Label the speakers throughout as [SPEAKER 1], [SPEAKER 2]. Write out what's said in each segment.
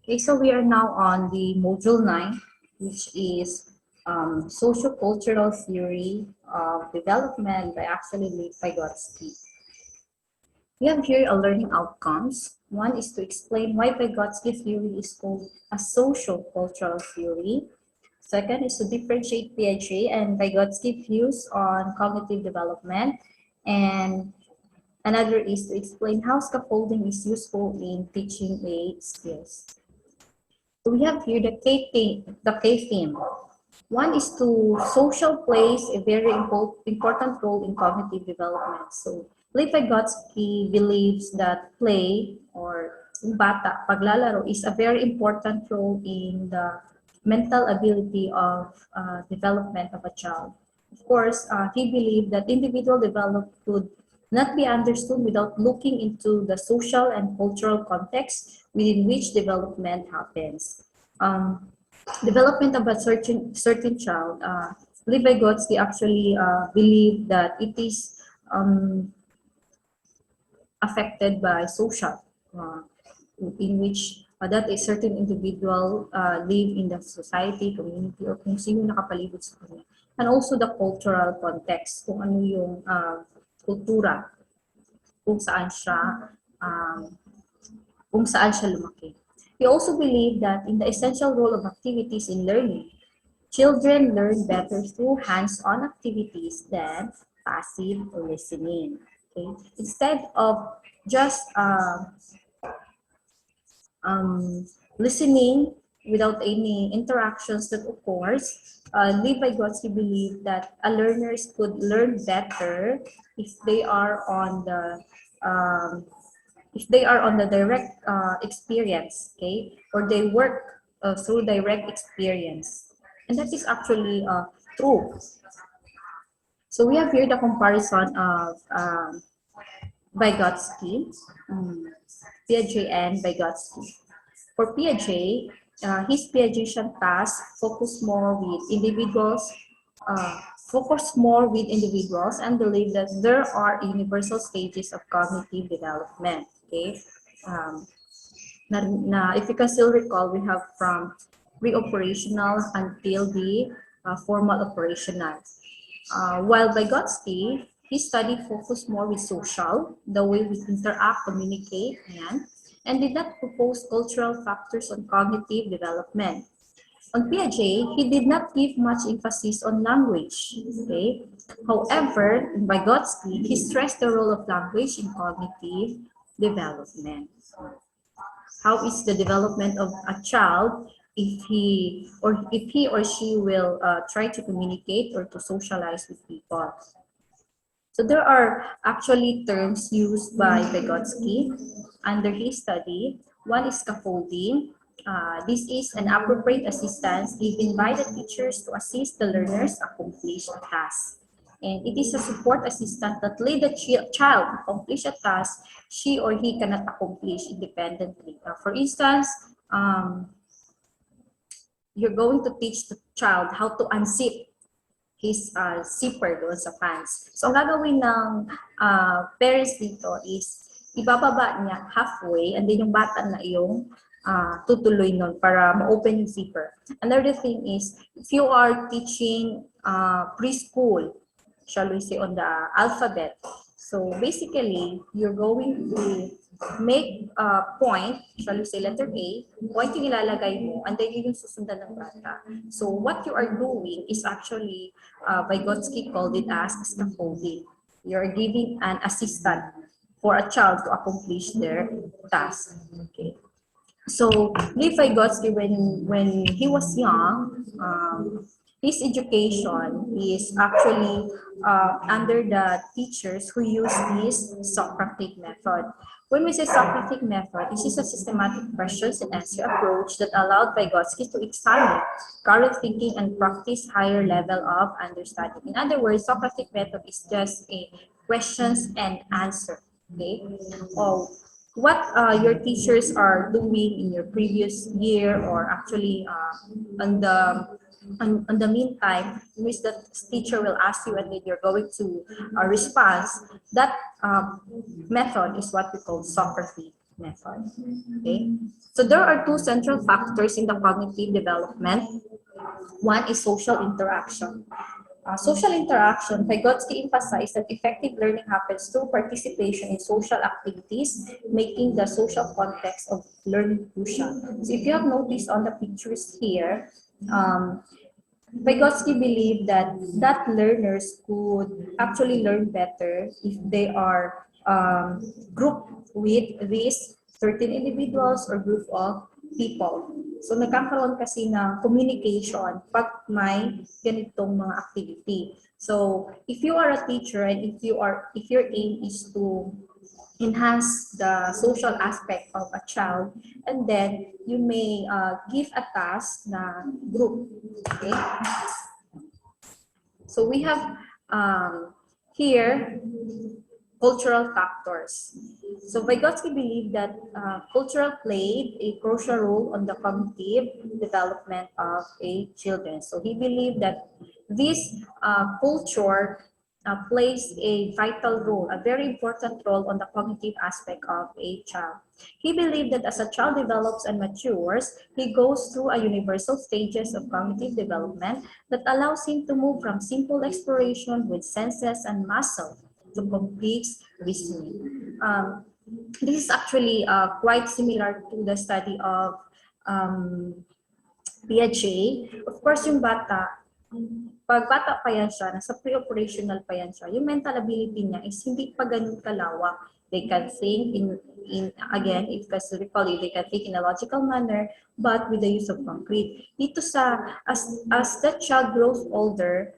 [SPEAKER 1] Okay, so we are now on the module 9, which is Socio-Cultural Theory of Development by Vygotsky. We have here a learning outcomes. One is to explain why Vygotsky theory is called a social-cultural theory. Second is to differentiate Piaget and Vygotsky views on cognitive development. And another is to explain how scaffolding is useful in teaching a skills. So we have here the K theme. One is to social plays a very important role in cognitive development. So Vygotsky believes that play or bata, paglalaro, is a very important role in the mental ability of development of a child. Of course, he believed that individual development could not be understood without looking into the social and cultural context within which development happens. Development of a certain child, Vygotsky actually believed that it is affected by social, in which that a certain individual live in the society, community, or kung sino nakapalibot sa kanya. And also the cultural context, kung ano yung kultura, kung saan siya lumaki. We also believe that in the essential role of activities in learning, children learn better through hands-on activities than passive listening. Okay? Instead of just listening without any interactions, that of course, Vygotsky believed that learners could learn better if they are on the direct experience, okay, or they work through direct experience, and that is actually true. So we have here the comparison of Vygotsky, Piaget, and Vygotsky. For Piaget, his Piagetian task focused more with individuals, and believe that there are universal stages of cognitive development. Okay, if you can still recall, we have from pre-operational until the formal operational. While Vygotsky, his study focused more with social, the way we interact, communicate, and did not propose cultural factors on cognitive development. On Piaget, he did not give much emphasis on language. Okay? However, in Vygotsky, he stressed the role of language in cognitive development. How is the development of a child if he or she will try to communicate or to socialize with people? So there are actually terms used by Vygotsky under his study. One is scaffolding. This is an appropriate assistance given by the teachers to assist the learners accomplish a task. And it is a support assistant that let the child accomplish a task she or he cannot accomplish independently. For instance, you're going to teach the child how to unzip his zipper doon sa pants. So, ang gagawin ng parents dito is, ibababa niya halfway, and then yung bata na yung tutuloy nun para ma-open yung zipper. Another thing is, if you are teaching preschool, shall we say, on the alphabet, so basically, you're going to make a point, shall we say letter A, point yung ilalagay mo, and then yun yung susundan ng bata. So what you are doing is actually, Vygotsky called it as scaffolding. You're giving an assistant for a child to accomplish their task. Okay. So Vygotsky, when he was young, his education is actually under the teachers who use this Socratic method. When we say Socratic method, this is a systematic questions and answer approach that allowed Vygotsky to examine current thinking and practice higher level of understanding. In other words, Socratic method is just a questions and answer. Okay. What your teachers are doing in your previous year, or actually on the meantime, which the teacher will ask you and then you're going to respond, that method is what we call Socrates. method. Okay? So there are two central factors in the cognitive development. One is social interaction. Social interaction, Vygotsky emphasized that effective learning happens through participation in social activities, making the social context of learning crucial. So if you have noticed on the pictures here, Vygotsky believed that learners could actually learn better if they are grouped with these certain individuals or group of people. So nagkakaroon kasi ng communication pag may ganitong mga activity. So if you are a teacher and if your aim is to enhance the social aspect of a child, and then you may give a task na group. Okay? So we have here cultural factors. So Vygotsky believed that cultural played a crucial role on the cognitive development of a children. So he believed that this culture plays a vital role, a very important role on the cognitive aspect of a child. He believed that as a child develops and matures, he goes through a universal stages of cognitive development that allows him to move from simple exploration with senses and muscle to complex reasoning. This is actually quite similar to the study of Piaget. Of course, yung bata, pag bata pa yan siya, nasa pre-operational pa yan siya, yung mental ability niya is hindi pa ganun kalawak. They can think again, if you recall it, they can think in a logical manner, but with the use of concrete. Dito as the child grows older,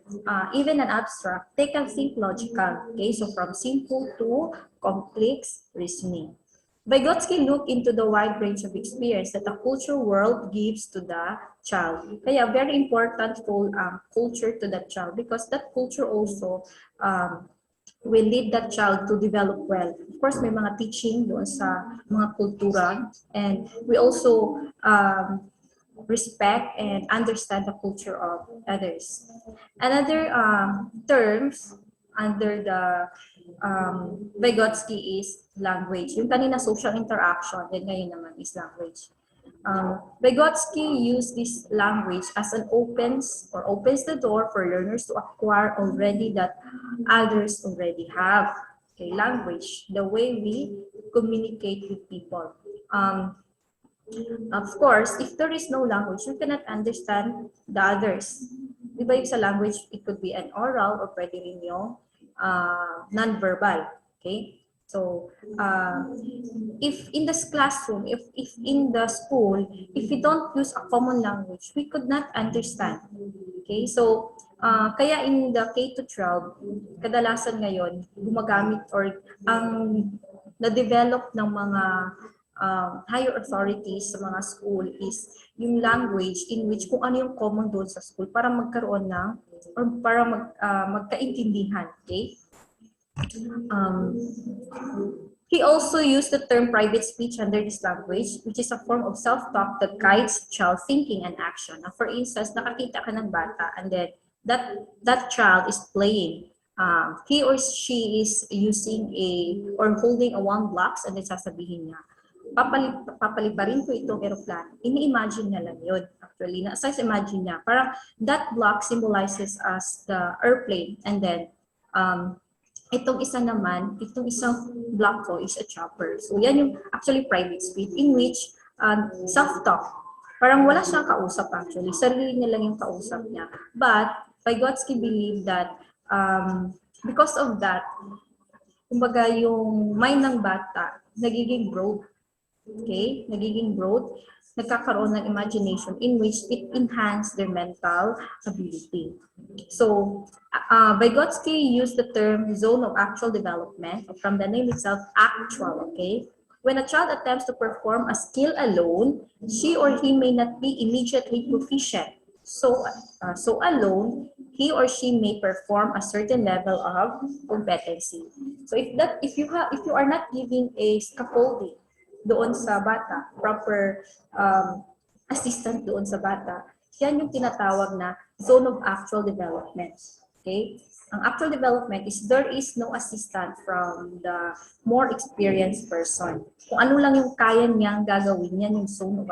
[SPEAKER 1] even an abstract, they can think logical. Okay, so from simple to complex reasoning. Vygotsky looked into the wide range of experience that the cultural world gives to the child. Kaya very important role culture to the child, because that culture also will lead that child to develop well. Of course, may mga teaching doon sa mga kultura, and we also respect and understand the culture of others. Another terms under the Vygotsky is language. Yung kanina social interaction, then ngayon naman is language. Vygotsky used this language as an opens the door for learners to acquire already that others already have. Okay, language, the way we communicate with people. Of course, if there is no language, you cannot understand the others. Di ba yung sa language, it could be an oral or pwede rin yung non-verbal. Okay? So, if in this classroom, if in the school, if we don't use a common language, we could not understand. Okay? So, kaya in the K-12, kadalasan ngayon, gumagamit or ang na-develop ng mga higher authorities sa mga school is yung language in which kung ano yung common doon sa school para magkaroon ng or para magkaintindihan. Okay? He also used the term private speech under this language, which is a form of self-talk that guides child thinking and action. Now, for instance, nakakita ka ng bata and then that child is playing. He or she is using or holding a one blocks and then sasabihin niya, papaliparin ko itong aeroplano. Ini-imagine niya lang yun. Actually, imagine niya. Parang that block symbolizes as the airplane. And then, itong isang block ko is a chopper. So, yan yung actually private speech in which self-talk. Parang wala siyang kausap actually. Sarili niya lang yung kausap niya. But, Vygotsky believed that because of that, kumbaga yung mind ng bata, nagiging broad. Okay? Nagiging broad, nagkakaroon ng imagination in which it enhances their mental ability. So, Vygotsky used the term zone of actual development, from the name itself, actual, okay? When a child attempts to perform a skill alone, she or he may not be immediately proficient. So alone, he or she may perform a certain level of competency. So if you are not giving a scaffolding doon sa bata, proper assistant doon sa bata, yan yung tinatawag na zone of actual development. Okay? Ang actual development is there is no assistant from the more experienced person. Kung ano lang yung kaya niyang gagawin, yan yung zone of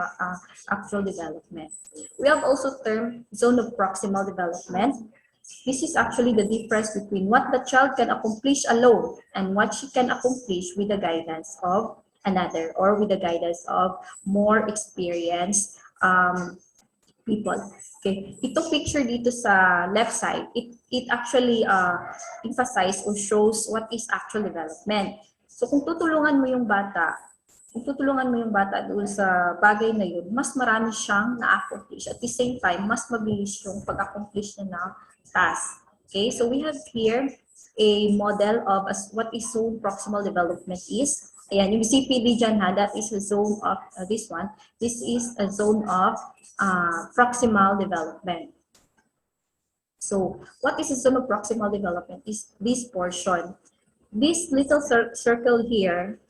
[SPEAKER 1] actual development. We have also termed zone of proximal development. This is actually the difference between what the child can accomplish alone and what she can accomplish with the guidance of another or with the guidance of more experienced people. Okay, itong picture dito sa left side, it actually emphasize or shows what is actual development. So kung tutulungan mo yung bata, doon sa bagay na yun, mas marami siyang na-accomplish. At the same time, mas mabilis yung pag-accomplish niya ng task. Okay, so we have here a model of what is zone proximal development is. Ayan, yung CPD dyan ha, that is a zone of this one. This is a zone of proximal development. So, what is a zone of proximal development is this portion. This little circle here,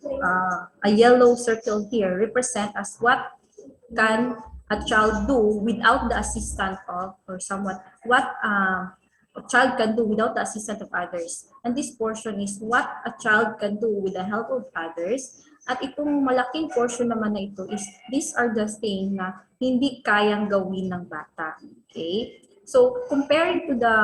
[SPEAKER 1] a yellow circle here, represent as what can a child do without the assistance of, or somewhat, what a child can do without the assistance of others. And this portion is what a child can do with the help of others. At itong malaking portion naman na ito is, these are the things na hindi kayang gawin ng bata. Okay? So, comparing to the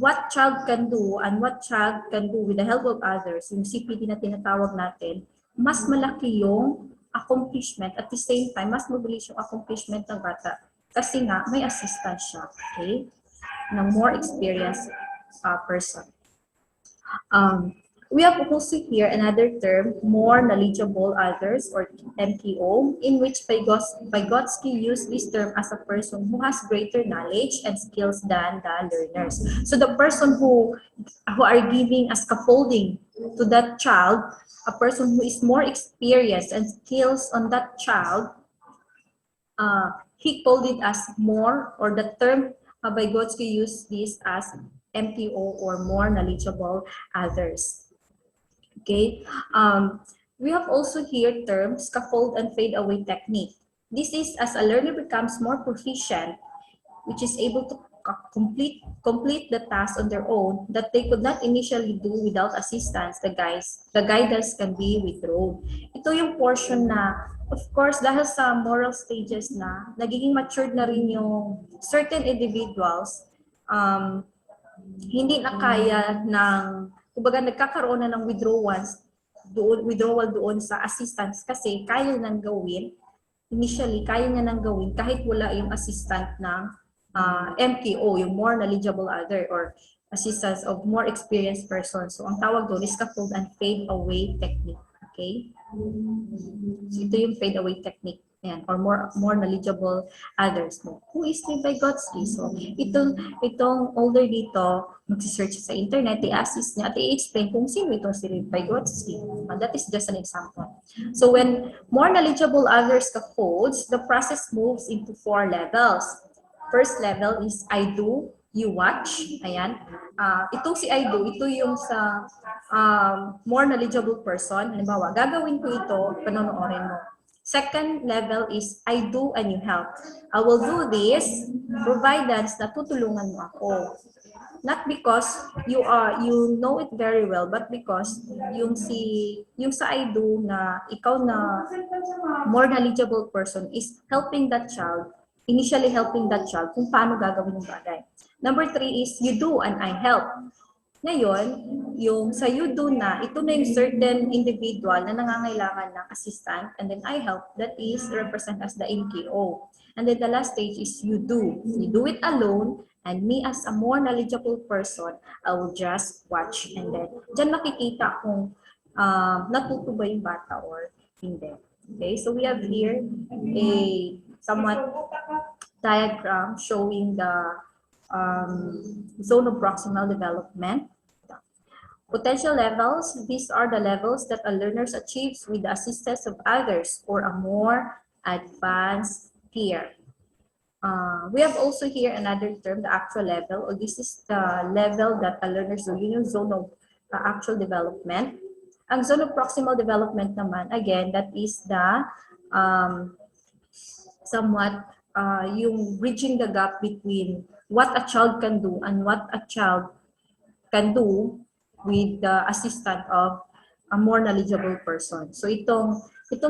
[SPEAKER 1] what child can do and what child can do with the help of others, yung CPD na tinatawag natin, mas malaki yung accomplishment. At the same time, mas mabilis yung accomplishment ng bata. Kasi nga, may assistance siya. Okay? Ng more experienced person. We have also here another term, more knowledgeable others, or MTO, in which Vygotsky used this term as a person who has greater knowledge and skills than the learners. So the person who are giving a scaffolding to that child, a person who is more experienced and skills on that child, he called it as more, or the term Vygotsky used this as MTO, or more knowledgeable others. Okay, we have also here terms scaffold and fade away technique. This is as a learner becomes more proficient, which is able to complete the task on their own that they could not initially do without assistance. The guidance can be withdrawn. Ito yung portion na, of course, dahil sa moral stages na, nagiging matured na rin yung certain individuals, hindi na kaya ng, kumbaga nagkakaroon na ng withdrawal doon sa assistance kasi kaya nang gawin, initially kaya niya nang gawin kahit wala yung assistant ng MTO, yung more knowledgeable other, or assistance of more experienced person. So ang tawag doon is scaffold and fade away technique. Okay? So ito yung fade away technique. Ayan, or more knowledgeable others mo. Who is ni Vygotsky? So, itong older dito, magsisearch sa internet, i-assist niya at i-explain kung sino itong si Vygotsky. That is just an example. So, when more knowledgeable others scaffolds, the process moves into 4 levels. First level is I do, you watch. Ayan. Itong si I do, ito yung sa more knowledgeable person. Halimbawa, gagawin ko ito, panonoorin mo. Second level is I do and you help. I will do this provided na tutulungan mo ako. Not because you know it very well, but because yung sa I do na ikaw na more knowledgeable person is helping that child, initially helping that child kung paano gagawin yung bagay. Number 3 is you do and I help. Ngayon, yung sa you do na, ito na yung certain individual na nangangailangan ng assistant, and then I help, that is represent as the MKO. And then the last stage is you do. You do it alone, and me as a more knowledgeable person, I will just watch. And then, dyan makikita kung natuto ba yung bata or hindi. Okay, so we have here a somewhat diagram showing the zone of proximal development. Potential levels, these are the levels that a learner achieves with the assistance of others or a more advanced peer. We have also here another term, the actual level, or this is the level that a learner do, yung zone of actual development. Ang zone of proximal development naman, again, that is the somewhat yung bridging the gap between what a child can do and what a child can do with the assistance of a more knowledgeable person. So itong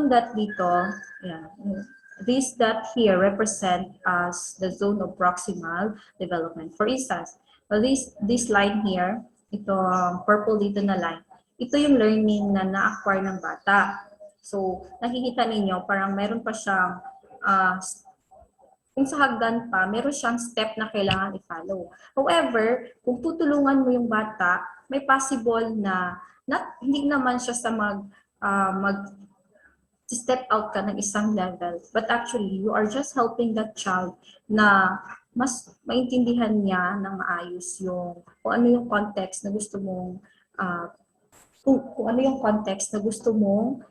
[SPEAKER 1] dot dito, yeah, this dot here represent as the zone of proximal development. For instance, this line here, ito purple dito na line, ito yung learning na na-acquire ng bata. So nakikita ninyo parang meron pa siyang kung sa hagdan pa, meron siyang step na kailangan i-follow. However, kung tutulungan mo yung bata, may possible na hindi naman siya sa step out ka ng isang level, but actually, you are just helping that child na mas maintindihan niya ng maayos kung ano yung context na gusto mong kung ano yung context na gusto mong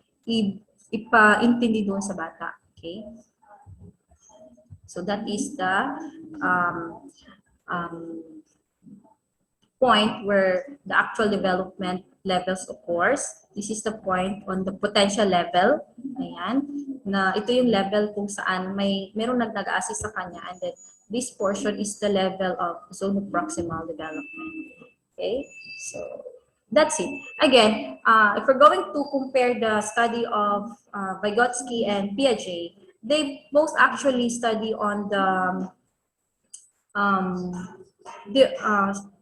[SPEAKER 1] ipaintindi doon sa bata. Okay? So that is the point where the actual development levels occurs. This is the point on the potential level. Ayan. Na ito yung level kung saan meron nag-assist sa kanya, and then this portion is the level of zone of proximal development. Okay? So that's it. Again, if we're going to compare the study of Vygotsky and Piaget, they both actually study on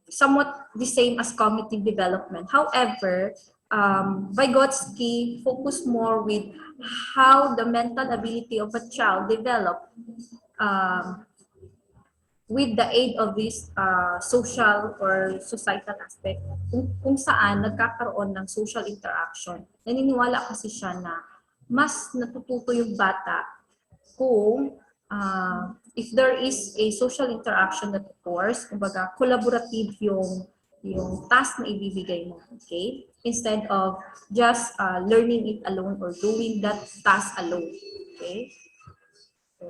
[SPEAKER 1] somewhat the same as cognitive development. However, Vygotsky focused more with how the mental ability of a child develop with the aid of this social or societal aspect, kung saan nagkakaroon ng social interaction. Naniniwala kasi siya na mas natututo yung bata kung if there is a social interaction that occurs, kumbaga collaborative yung task na ibibigay mo, okay? Instead of just learning it alone or doing that task alone, okay? So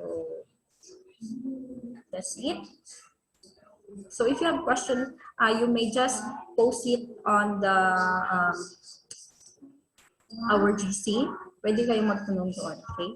[SPEAKER 1] that's it. So if you have questions, you may just post it on the our GC. Pwede kayong magtanong doon, okay?